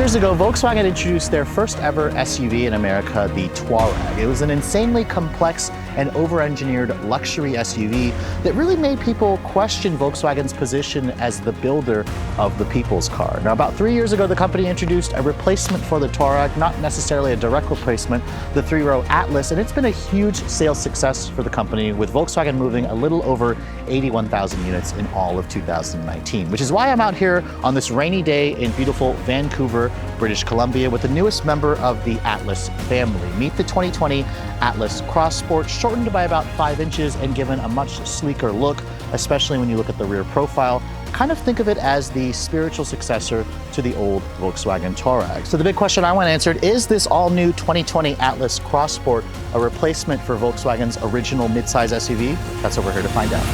years ago, Volkswagen introduced their first ever SUV in America, the Touareg. It was an insanely complex and over-engineered luxury SUV that really made people question Volkswagen's position as the builder of the people's car. Now, about 3 years ago, the company introduced a replacement for the Touareg, not necessarily a direct replacement, the three-row Atlas, and it's been a huge sales success for the company, with Volkswagen moving a little over 81,000 units in all of 2019, which is why I'm out here on this rainy day in beautiful Vancouver, British Columbia, with the newest member of the Atlas family. Meet the 2020 Atlas Cross Sport, shortened by about 5 inches and given a much sleeker look, especially when you look at the rear profile. Kind of think of it as the spiritual successor to the old Volkswagen Touareg. So the big question I want answered, is this all-new 2020 Atlas Cross Sport a replacement for Volkswagen's original midsize SUV? That's what we're here to find out.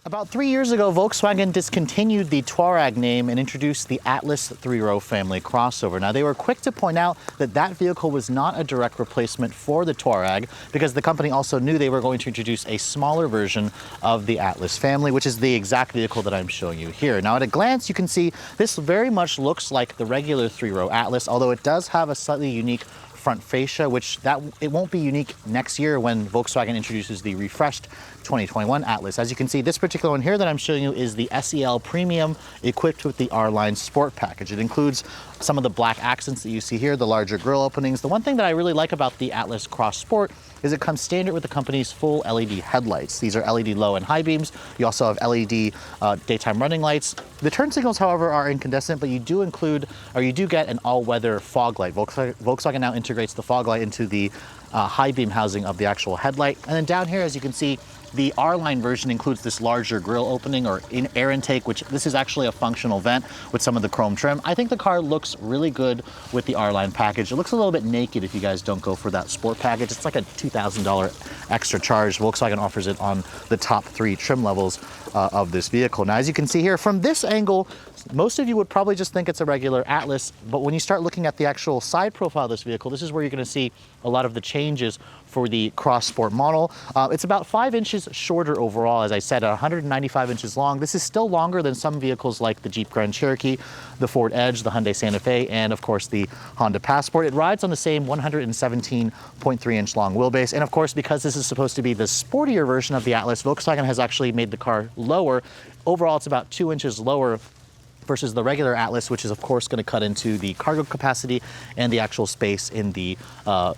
About 3 years ago, Volkswagen discontinued the Touareg name and introduced the Atlas three-row family crossover. Now, they were quick to point out that that vehicle was not a direct replacement for the Touareg, because the company also knew they were going to introduce a smaller version of the Atlas family, which is the exact vehicle that I'm showing you here. Now, at a glance, you can see this very much looks like the regular three-row Atlas, although it does have a slightly unique front fascia, which it won't be unique next year when Volkswagen introduces the refreshed 2021 Atlas. As you can see, this particular one here that I'm showing you is the SEL Premium, equipped with the R-Line Sport package. It includes some of the black accents that you see here, the larger grille openings. The one thing that I really like about the Atlas Cross Sport is it comes standard with the company's full LED headlights. These are LED low and high beams. You also have LED daytime running lights. The turn signals, however, are incandescent, but you do get an all-weather fog light. Volkswagen now integrates the fog light into the high beam housing of the actual headlight. And then down here, as you can see, the R-Line version includes this larger grille opening or air intake, which this is actually a functional vent with some of the chrome trim. I think the car looks really good with the R-Line package. It looks a little bit naked if you guys don't go for that sport package. It's like a $2,000 extra charge. Volkswagen offers it on the top 3 trim levels of this vehicle. Now, as you can see here, from this angle, most of you would probably just think it's a regular Atlas, but when you start looking at the actual side profile of this vehicle, this is where you're going to see a lot of the changes for the Cross Sport model. It's about 5 inches shorter overall, as I said, 195 inches long. This is still longer than some vehicles like the Jeep Grand Cherokee, the Ford Edge, the Hyundai Santa Fe, and of course the Honda Passport. It rides on the same 117.3 inch long wheelbase. And of course, because this is supposed to be the sportier version of the Atlas, Volkswagen has actually made the car lower. Overall, it's about 2 inches lower versus the regular Atlas, which is of course going to cut into the cargo capacity and the actual space in the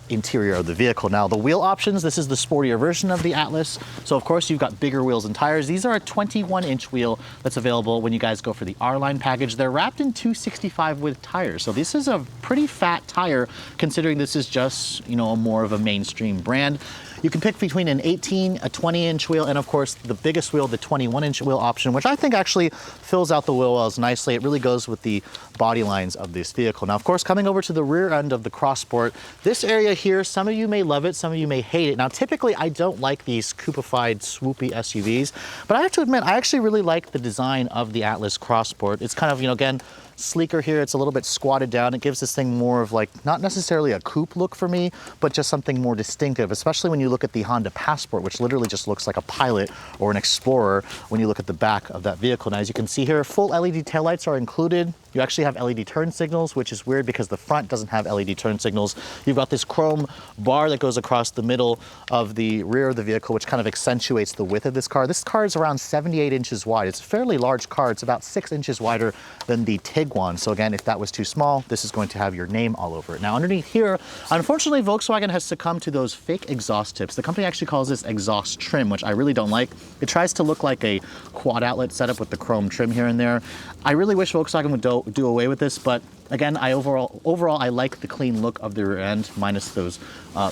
interior of the vehicle. Now, the wheel options, this is the sportier version of the Atlas. So of course you've got bigger wheels and tires. These are a 21-inch wheel that's available when you guys go for the R-Line package. They're wrapped in 265 width tires. So this is a pretty fat tire considering this is just, you know, more of a mainstream brand. You can pick between an 18, a 20-inch wheel, and of course the biggest wheel, the 21-inch wheel option, which I think actually fills out the wheel wells nicely. It really goes with the body lines of this vehicle. Now, of course, coming over to the rear end of the Cross Sport, this area here, some of you may love it, some of you may hate it. Now, typically I don't like these coupified, swoopy SUVs, but I have to admit, I actually really like the design of the Atlas Cross Sport. It's kind of, you know, again, sleeker here. It's a little bit squatted down. It gives this thing more of like, not necessarily a coupe look for me, but just something more distinctive, especially when you look at the Honda Passport, which literally just looks like a Pilot or an Explorer when you look at the back of that vehicle. Now, as you can see here, full LED taillights are included. You actually have LED turn signals, which is weird because the front doesn't have LED turn signals. You've got this chrome bar that goes across the middle of the rear of the vehicle, which kind of accentuates the width of this car. This car is around 78 inches wide. It's a fairly large car. It's about 6 inches wider than the Tiguan. So again, if that was too small, this is going to have your name all over it. Now, underneath here, unfortunately, Volkswagen has succumbed to those fake exhaust tips. The company actually calls this exhaust trim, which I really don't like. It tries to look like a quad outlet setup with the chrome trim here and there. I really wish Volkswagen would do away with this, but again, overall, I like the clean look of the rear end, minus those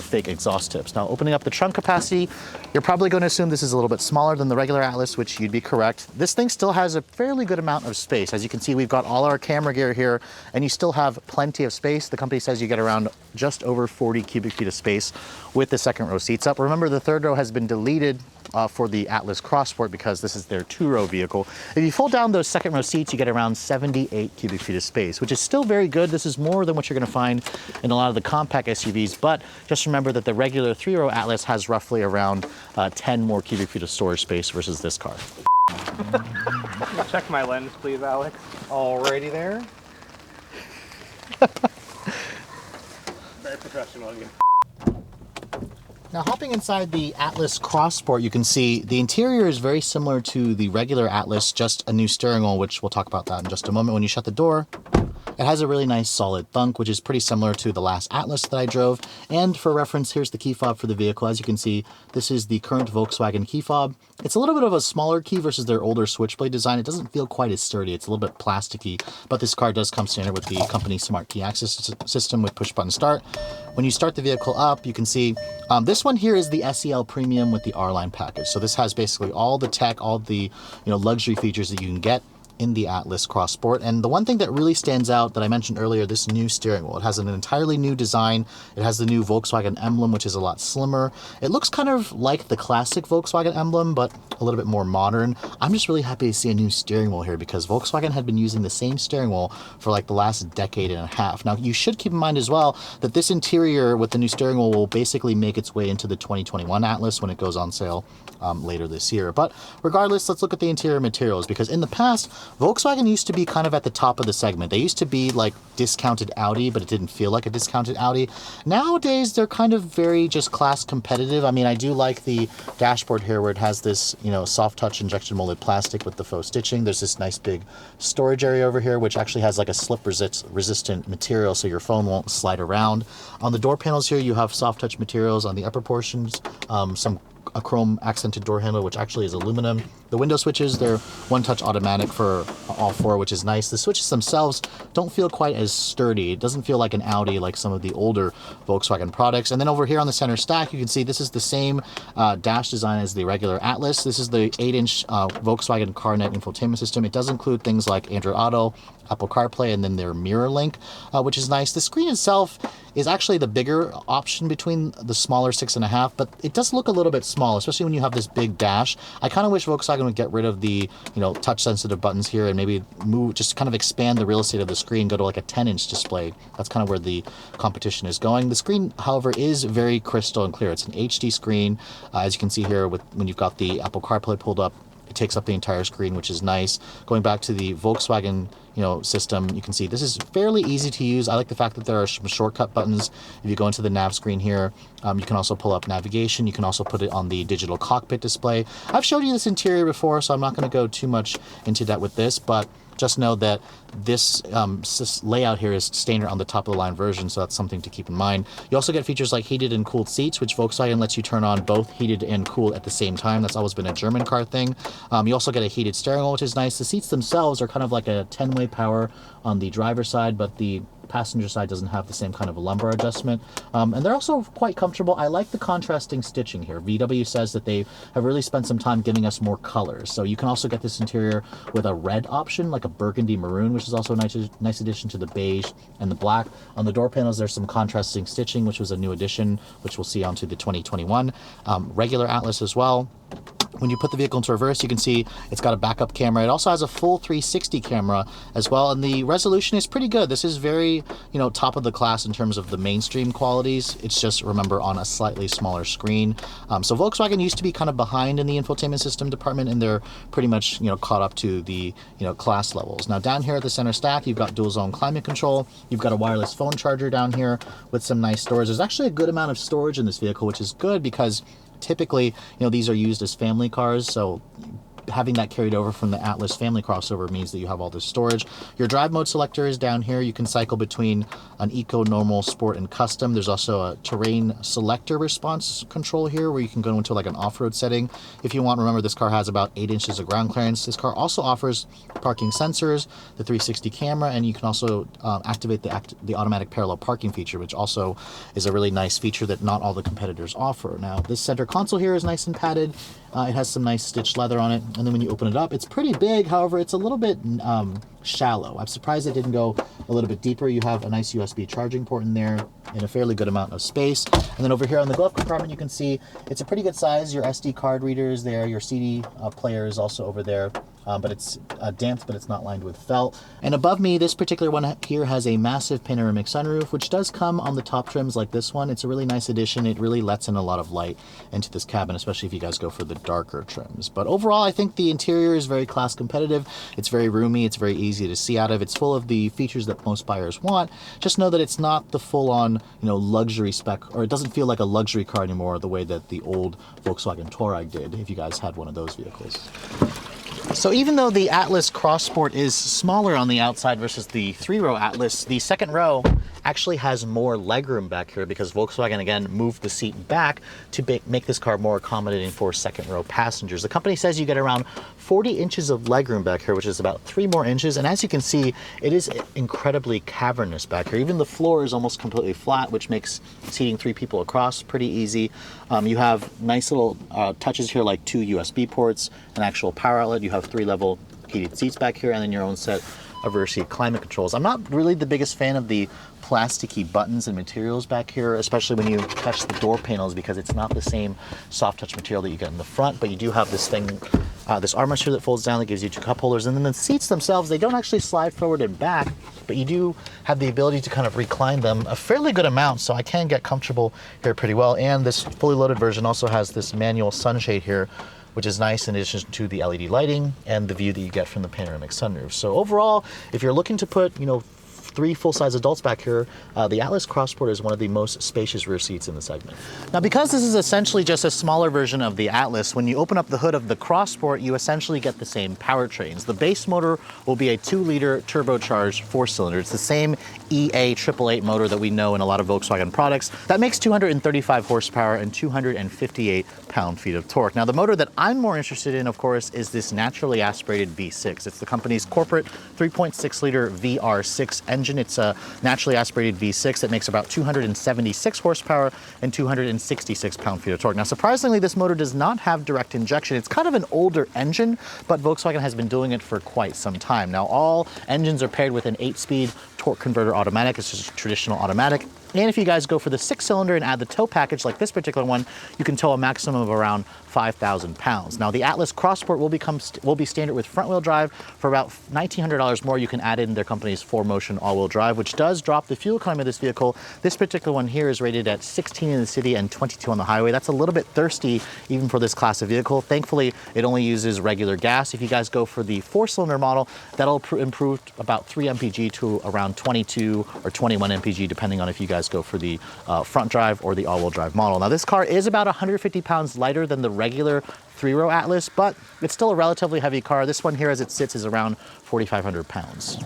fake exhaust tips. Now, opening up the trunk capacity, you're probably going to assume this is a little bit smaller than the regular Atlas, which you'd be correct. This thing still has a fairly good amount of space. As you can see, we've got all our camera gear here, and you still have plenty of space. The company says you get around just over 40 cubic feet of space with the second row seats up. Remember, the third row has been deleted for the Atlas Cross Sport because this is their 2-row vehicle. If you fold down those second row seats, you get around 78 cubic feet of space, which is still still very good. This is more than what you're going to find in a lot of the compact SUVs, but just remember that the regular 3-row Atlas has roughly around 10 more cubic feet of storage space versus this car. Check my lens, please, Alex. Alrighty there. Very professional of you. Now, hopping inside the Atlas Cross Sport, you can see the interior is very similar to the regular Atlas, just a new steering wheel, which we'll talk about that in just a moment. When you shut the door, it has a really nice solid thunk, which is pretty similar to the last Atlas that I drove. And for reference, here's the key fob for the vehicle. As you can see, this is the current Volkswagen key fob. It's a little bit of a smaller key versus their older switchblade design. It doesn't feel quite as sturdy. It's a little bit plasticky, but this car does come standard with the company smart key access system with push button start. When you start the vehicle up, you can see this one here is the SEL Premium with the R-Line package. So this has basically all the tech, all the luxury features that you can get in the Atlas Cross Sport. And the one thing that really stands out that I mentioned earlier, this new steering wheel. It has an entirely new design. It has the new Volkswagen emblem, which is a lot slimmer. It looks kind of like the classic Volkswagen emblem, but a little bit more modern. I'm just really happy to see a new steering wheel here because Volkswagen had been using the same steering wheel for like the last decade and a half. Now, you should keep in mind as well that this interior with the new steering wheel will basically make its way into the 2021 Atlas when it goes on sale later this year. But regardless, let's look at the interior materials, because in the past, Volkswagen used to be kind of at the top of the segment. They used to be like discounted Audi, but it didn't feel like a discounted Audi. Nowadays, they're kind of very just class competitive. I mean, I do like the dashboard here where it has this, soft touch injection molded plastic with the faux stitching. There's this nice big storage area over here, which actually has like a slip resistant material so your phone won't slide around. On the door panels here, you have soft touch materials on the upper portions, a chrome accented door handle, which actually is aluminum. The window switches, they're one-touch automatic for all four, which is nice. The switches themselves don't feel quite as sturdy. It doesn't feel like an Audi like some of the older Volkswagen products. And then over here on the center stack, you can see this is the same dash design as the regular Atlas. This is the 8-inch Volkswagen CarNet infotainment system. It does include things like Android Auto, Apple CarPlay, and then their Mirror Link, which is nice. The screen itself is actually the bigger option between the smaller 6.5, but it does look a little bit small, especially when you have this big dash. I kind of wish Volkswagen would get rid of the, touch sensitive buttons here and maybe just kind of expand the real estate of the screen, go to like a 10-inch display. That's kind of where the competition is going. The screen, however, is very crystal and clear. It's an HD screen, as you can see here when you've got the Apple CarPlay pulled up. It takes up the entire screen, which is nice. Going back to the Volkswagen system, you can see this is fairly easy to use. I like the fact that there are some shortcut buttons. If you go into the nav screen here, you can also pull up navigation. You can also put it on the digital cockpit display. I've showed you this interior before, so I'm not going to go too much into that with this, but just know that this layout here is standard on the top of the line version, so that's something to keep in mind. You also get features like heated and cooled seats, which Volkswagen lets you turn on both heated and cooled at the same time. That's always been a German car thing. You also get a heated steering wheel, which is nice. The seats themselves are kind of like a 10-way power on the driver's side, but the passenger side doesn't have the same kind of lumbar adjustment. And they're also quite comfortable. I like the contrasting stitching here. VW says that they have really spent some time giving us more colors. So you can also get this interior with a red option, like a burgundy maroon, which is also a nice addition to the beige and the black. On the door panels, there's some contrasting stitching, which was a new addition, which we'll see onto the 2021 regular Atlas as well. When you put the vehicle into reverse, you can see it's got a backup camera. It also has a full 360 camera as well, and the resolution is pretty good. This is very, top of the class in terms of the mainstream qualities. It's just, remember, on a slightly smaller screen. So Volkswagen used to be kind of behind in the infotainment system department, and they're pretty much, caught up to the, class levels. Now down here at the center stack, you've got dual zone climate control. You've got a wireless phone charger down here with some nice storage. There's actually a good amount of storage in this vehicle, which is good because typically, these are used as family cars, so having that carried over from the Atlas family crossover means that you have all this storage. Your drive mode selector is down here. You can cycle between an eco, normal, sport, and custom. There's also a terrain selector response control here where you can go into like an off-road setting if you want. Remember, this car has about 8 inches of ground clearance. This car also offers parking sensors, the 360 camera, and you can also activate the automatic parallel parking feature, which also is a really nice feature that not all the competitors offer. Now, this center console here is nice and padded. It has some nice stitched leather on it, and then when you open it up, it's pretty big. However, it's a little bit shallow. I'm surprised it didn't go a little bit deeper. You have a nice USB charging port in there and a fairly good amount of space. And then over here on the glove compartment, you can see it's a pretty good size. Your SD card reader is there. Your CD player is also over there. but it's damped, but it's not lined with felt. And above me, this particular one here has a massive panoramic sunroof, which does come on the top trims like this one. It's a really nice addition. It really lets in a lot of light into this cabin, especially if you guys go for the darker trims. But overall, I think the interior is very class competitive. It's very roomy. It's very easy to see out of. It's full of the features that most buyers want. Just know that it's not the full-on, luxury spec, or it doesn't feel like a luxury car anymore the way that the old Volkswagen Touareg did, if you guys had one of those vehicles. So even though the Atlas Cross Sport is smaller on the outside versus the 3-row Atlas, the second row actually has more legroom back here because Volkswagen, again, moved the seat back to make this car more accommodating for second row passengers. The company says you get around 40 inches of legroom back here, which is about 3 more inches. And as you can see, it is incredibly cavernous back here. Even the floor is almost completely flat, which makes seating 3 people across pretty easy. You have nice little touches here, like 2 USB ports, an actual power outlet. You have 3-level heated seats back here, and then your own set of rear seat climate controls. I'm not really the biggest fan of the plasticky buttons and materials back here, especially when you touch the door panels, because it's not the same soft touch material that you get in the front, but you do have this thing, this armature that folds down that gives you 2 cup holders. And then the seats themselves, they don't actually slide forward and back, but you do have the ability to kind of recline them a fairly good amount, so I can get comfortable here pretty well. And this fully loaded version also has this manual sunshade here, which is nice in addition to the LED lighting and the view that you get from the panoramic sunroof. So overall, if you're looking to put, 3 full-size adults back here, the Atlas Cross Sport is one of the most spacious rear seats in the segment. Now, because this is essentially just a smaller version of the Atlas, when you open up the hood of the Cross Sport, you essentially get the same powertrains. The base motor will be a 2-liter turbocharged 4-cylinder. It's the same EA 888 motor that we know in a lot of Volkswagen products. That makes 235 horsepower and 258 pound-feet of torque. Now, the motor that I'm more interested in, of course, is this naturally aspirated V6. It's the company's corporate 3.6-liter VR6 engine. It's a naturally aspirated V6 that makes about 276 horsepower and 266 pound-feet of torque. Now, surprisingly, this motor does not have direct injection. It's kind of an older engine, but Volkswagen has been doing it for quite some time. Now, all engines are paired with an 8-speed torque converter automatic. It's just a traditional automatic. And if you guys go for the 6-cylinder and add the tow package, like this particular one, you can tow a maximum of around 5,000 pounds. Now, the Atlas Cross Sport will be standard with front-wheel drive. For about $1,900 more, you can add in their company's 4Motion all-wheel drive, which does drop the fuel economy of this vehicle. This particular one here is rated at 16 in the city and 22 on the highway. That's a little bit thirsty even for this class of vehicle. Thankfully, it only uses regular gas. If you guys go for the 4-cylinder model, that'll improve about 3 mpg to around 22 or 21 mpg, depending on if you guys go for the front drive or the all-wheel drive model. Now, this car is about 150 pounds lighter than the regular 3-row Atlas, but it's still a relatively heavy car. This one here, as it sits, is around 4,500 pounds.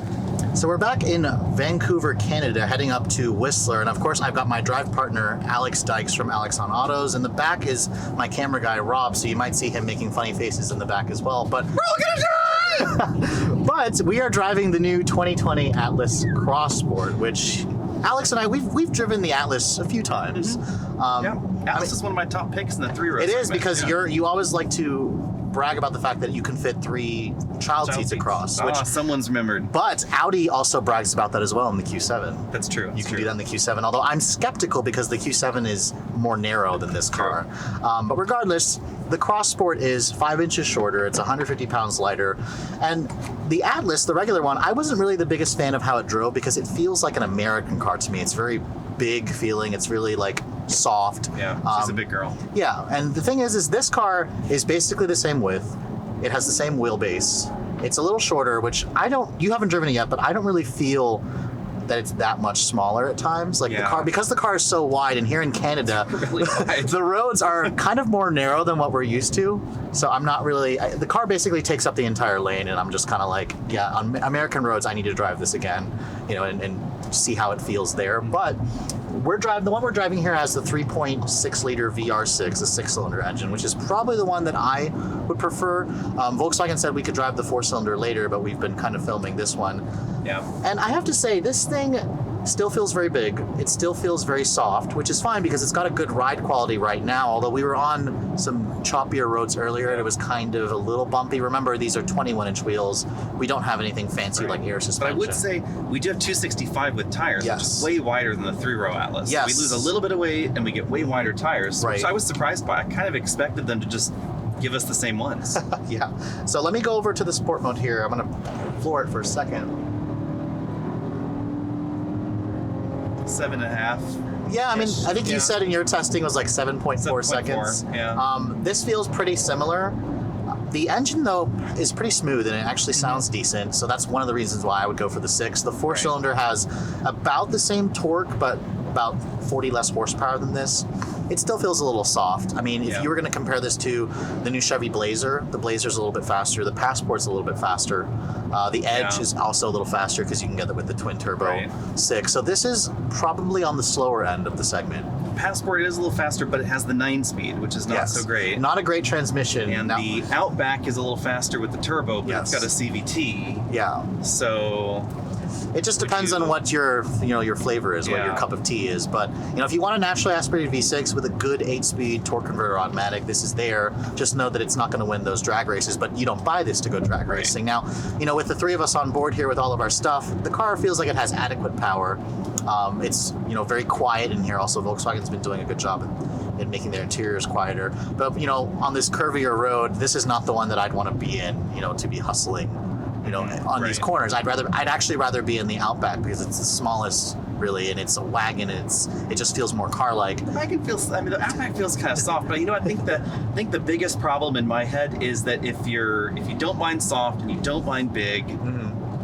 So we're back in Vancouver, Canada, heading up to Whistler, and of course I've got my drive partner Alex Dykes from Alex on Autos. In the back is my camera guy Rob, so you might see him making funny faces in the back as well. But we're all gonna drive! But we are driving the new 2020 Atlas Cross Sport, which Alex and I, we've driven the Atlas a few times. Atlas is one of my top picks in the 3-row. It is, because you always like to brag about the fact that you can fit 3 child seats across. Which, someone's remembered. But Audi also brags about that as well in the Q7. That's true. You can do that in the Q7, although I'm skeptical because the Q7 is more narrow than this car. But regardless, the Cross Sport is 5 inches shorter. It's 150 pounds lighter. And the Atlas, the regular one, I wasn't really the biggest fan of how it drove because it feels like an American car to me. It's very big feeling. It's really like soft. Yeah, she's a big girl. Yeah, and the thing is this car is basically the same width. It has the same wheelbase. It's a little shorter, which you haven't driven it yet, but I don't really feel that it's that much smaller at times. Like the car, because the car is so wide, and here in Canada, really the roads are kind of more narrow than what we're used to. So I'm not really, the car basically takes up the entire lane, and I'm just kind of like, yeah, on American roads, I need to drive this again, and see how it feels there. But the one we're driving here has the 3.6 liter VR6, a 6-cylinder engine, which is probably the one that I would prefer. Volkswagen said we could drive the 4-cylinder later, but we've been kind of filming this one. Yeah. And I have to say, this thing still feels very big. It still feels very soft, which is fine because it's got a good ride quality right now, although we were on some choppier roads earlier and it was kind of a little bumpy. Remember, these are 21-inch wheels. We don't have anything fancy like air suspension. But I would say we do have 265 with tires, which is way wider than the 3-row Atlas. Yes. We lose a little bit of weight and we get way wider tires, which I was surprised by. I kind of expected them to just give us the same ones. Yeah. So let me go over to the sport mode here. I'm going to floor it for a second. 7.5. Yeah, I mean, I think you said in your testing was like 7.4 seconds. Yeah. This feels pretty similar. The engine, though, is pretty smooth, and it actually sounds decent, so that's one of the reasons why I would go for the 6. The 4-cylinder has about the same torque, but about 40 less horsepower than this. It still feels a little soft. I mean, if you were going to compare this to the new Chevy Blazer, the Blazer's a little bit faster, the Passport's a little bit faster. The Edge is also a little faster because you can get it with the twin-turbo 6. So this is probably on the slower end of the segment. Passport is a little faster, but it has the 9-speed, which is not so great. Not a great transmission. And the Outback is a little faster with the turbo, but it's got a CVT. Yeah. So it just depends on what your flavor is, what your cup of tea is. But if you want a naturally aspirated V6 with a good 8-speed torque converter automatic, this is there. Just know that it's not going to win those drag races, but you don't buy this to go drag racing. Now, with the 3 of us on board here with all of our stuff, the car feels like it has adequate power. It's very quiet in here. Also, Volkswagen's been doing a good job in making their interiors quieter. But on this curvier road, this is not the one that I'd want to be in. To be hustling, on these corners. I'd actually rather be in the Outback because it's the smallest, really, and it's a wagon. And it just feels more car-like. The Outback feels kind of soft, but I think the biggest problem in my head is that if you don't mind soft and you don't mind big.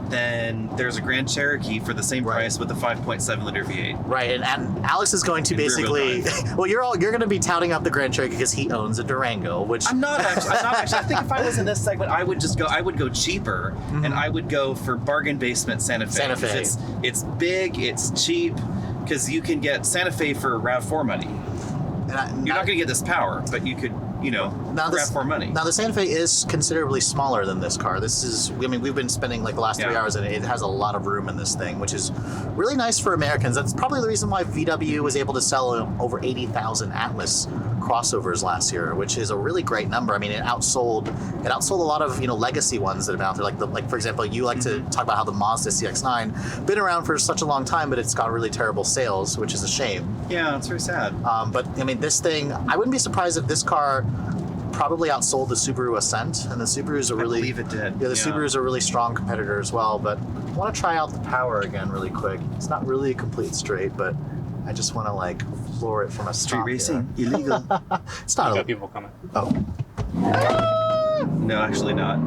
Then there's a Grand Cherokee for the same price with a 5.7 liter V8. Right, and Alex is going to basically, well, you're going to be touting up the Grand Cherokee because he owns a Durango, which I'm not actually. I think if I was in this segment, I would go cheaper, and I would go for bargain basement Santa Fe. Santa Fe. It's big, it's cheap, because you can get Santa Fe for RAV4 money. You're not going to get this power, but you could. RAV4 money. Now, the Santa Fe is considerably smaller than this car. We've been spending like the last 3 hours, and it has a lot of room in this thing, which is really nice for Americans. That's probably the reason why VW was able to sell over 80,000 Atlas crossovers last year, which is a really great number. I mean, it outsold a lot of legacy ones that have been out there. Like for example, you like to talk about how the Mazda CX-9 been around for such a long time, but it's got really terrible sales, which is a shame. Yeah, it's very sad. But this thing, I wouldn't be surprised if this car probably outsold the Subaru Ascent, and the Subarus are really, I believe it did. Yeah, the Subarus are a really strong competitor as well. But I want to try out the power again really quick. It's not really a complete straight, but I just want to floor it from a street racing here. illegal. It's not. Got people coming. Oh. No, actually not.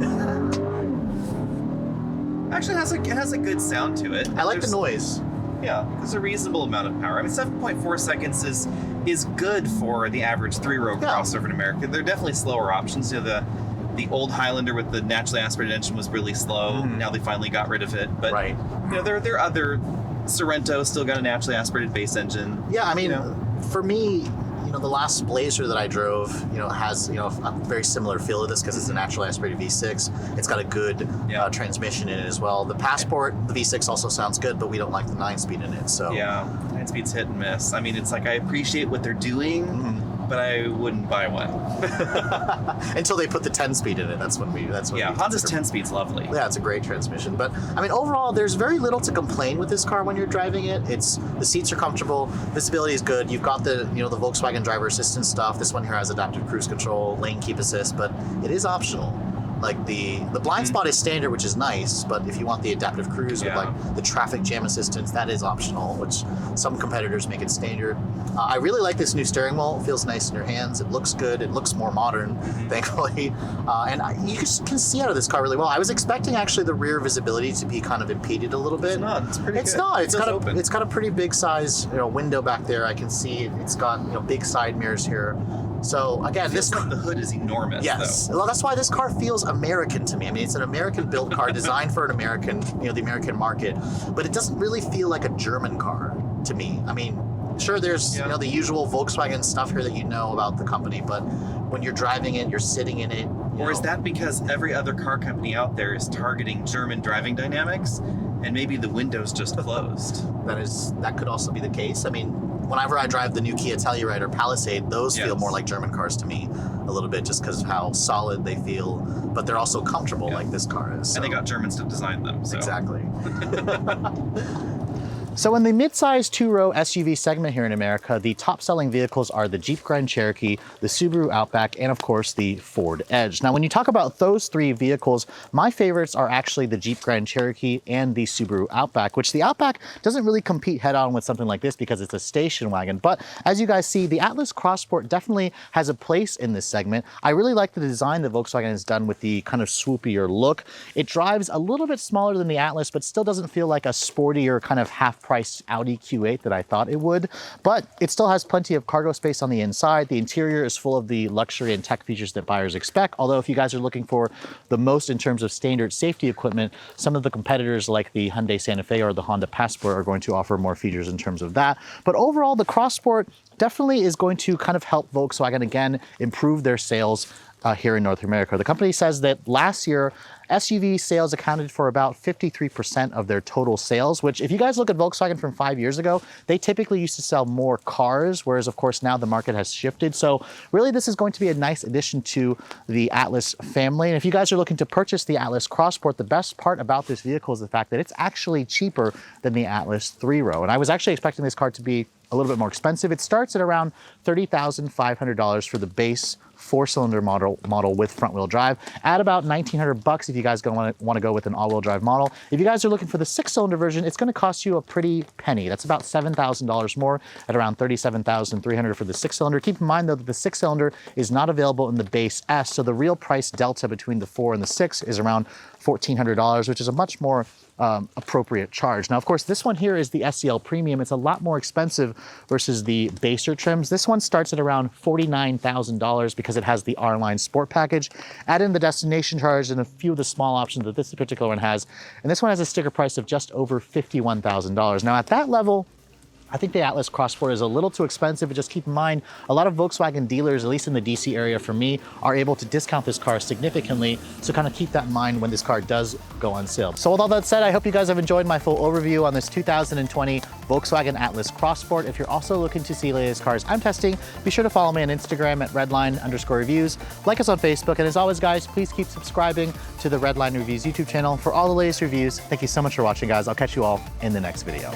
Actually, it has a good sound to it. I like the noise. Yeah, there's a reasonable amount of power. 7.4 seconds is good for the average 3-row crossover in America. There are definitely slower options. The old Highlander with the naturally aspirated engine was really slow. Now they finally got rid of it. But there are other. Sorrento still got a naturally aspirated base engine. Yeah, for me, the last Blazer that I drove, has a very similar feel to this because it's a naturally aspirated V6. It's got a good transmission in it as well. The Passport, the V6 also sounds good, but we don't like the 9-speed in it. So 9-speed's hit and miss. I appreciate what they're doing. But I wouldn't buy one until they put the 10-speed in it. That's when Honda's 10-speed's lovely. Yeah, it's a great transmission. But overall, there's very little to complain with this car when you're driving it. The seats are comfortable, visibility is good. You've got the the Volkswagen driver assistance stuff. This one here has adaptive cruise control, lane keep assist, but it is optional. Like the blind spot is standard, which is nice, but if you want the adaptive cruise with the traffic jam assistance, that is optional, which some competitors make it standard. I really like this new steering wheel. It feels nice in your hands. It looks good. It looks more modern, thankfully. And you can see out of this car really well. I was expecting actually the rear visibility to be kind of impeded a little bit. It's not. It's pretty good. It's not. It's got a pretty big size window back there. I can see it's got big side mirrors here. So again, the hood is enormous. Yes, though. Well, that's why this car feels American to me. It's an American-built car designed for an American, the American market, but it doesn't really feel like a German car to me. Sure, there's the usual Volkswagen stuff here that about the company, but when you're driving it, you're sitting in it. Or is that because every other car company out there is targeting German driving dynamics, and maybe the window's just closed? That could also be the case. Whenever I drive the new Kia Telluride or Palisade, those feel more like German cars to me a little bit, just because of how solid they feel, but they're also comfortable like this car is. So. And they got Germans to design them. So. Exactly. So in the mid-size two-row SUV segment here in America, the top-selling vehicles are the Jeep Grand Cherokee, the Subaru Outback, and of course the Ford Edge. Now when you talk about those three vehicles, my favorites are actually the Jeep Grand Cherokee and the Subaru Outback, which the Outback doesn't really compete head-on with something like this because it's a station wagon. But as you guys see, the Atlas Cross Sport definitely has a place in this segment. I really like the design that Volkswagen has done with the kind of swoopier look. It drives a little bit smaller than the Atlas, but still doesn't feel like a sportier kind of half-priced Audi Q8 that I thought it would. But it still has plenty of cargo space on the inside. The interior is full of the luxury and tech features that buyers expect. Although if you guys are looking for the most in terms of standard safety equipment, some of the competitors like the Hyundai Santa Fe or the Honda Passport are going to offer more features in terms of that. But overall, the Cross Sport definitely is going to kind of help Volkswagen again improve their sales here in North America. The company says that last year, SUV sales accounted for about 53% of their total sales, which if you guys look at Volkswagen from 5 years ago, they typically used to sell more cars, whereas of course now the market has shifted. So really this is going to be a nice addition to the Atlas family. And if you guys are looking to purchase the Atlas Cross Sport, the best part about this vehicle is the fact that it's actually cheaper than the Atlas 3-row. And I was actually expecting this car to be a little bit more expensive. It starts at around $30,500 for the base 4-cylinder model with front-wheel drive, at about $1,900 if you guys want to go with an all-wheel drive model. If you guys are looking for the 6-cylinder version, it's going to cost you a pretty penny. That's about $7,000 more, at around $37,300 for the 6-cylinder. Keep in mind though that the 6-cylinder is not available in the base S, so the real price delta between the 4 and the 6 is around $1,400, which is a much more appropriate charge. Now, of course, this one here is the SEL Premium. It's a lot more expensive versus the baser trims. This one starts at around $49,000 because it has the R-Line Sport package. Add in the destination charge and a few of the small options that this particular one has. And this one has a sticker price of just over $51,000. Now, at that level, I think the Atlas Cross Sport is a little too expensive, but just keep in mind, a lot of Volkswagen dealers, at least in the DC area for me, are able to discount this car significantly. So kind of keep that in mind when this car does go on sale. So with all that said, I hope you guys have enjoyed my full overview on this 2020 Volkswagen Atlas Cross Sport. If you're also looking to see the latest cars I'm testing, be sure to follow me on Instagram at redline_reviews. Like us on Facebook. And as always, guys, please keep subscribing to the Redline Reviews YouTube channel for all the latest reviews. Thank you so much for watching, guys. I'll catch you all in the next video.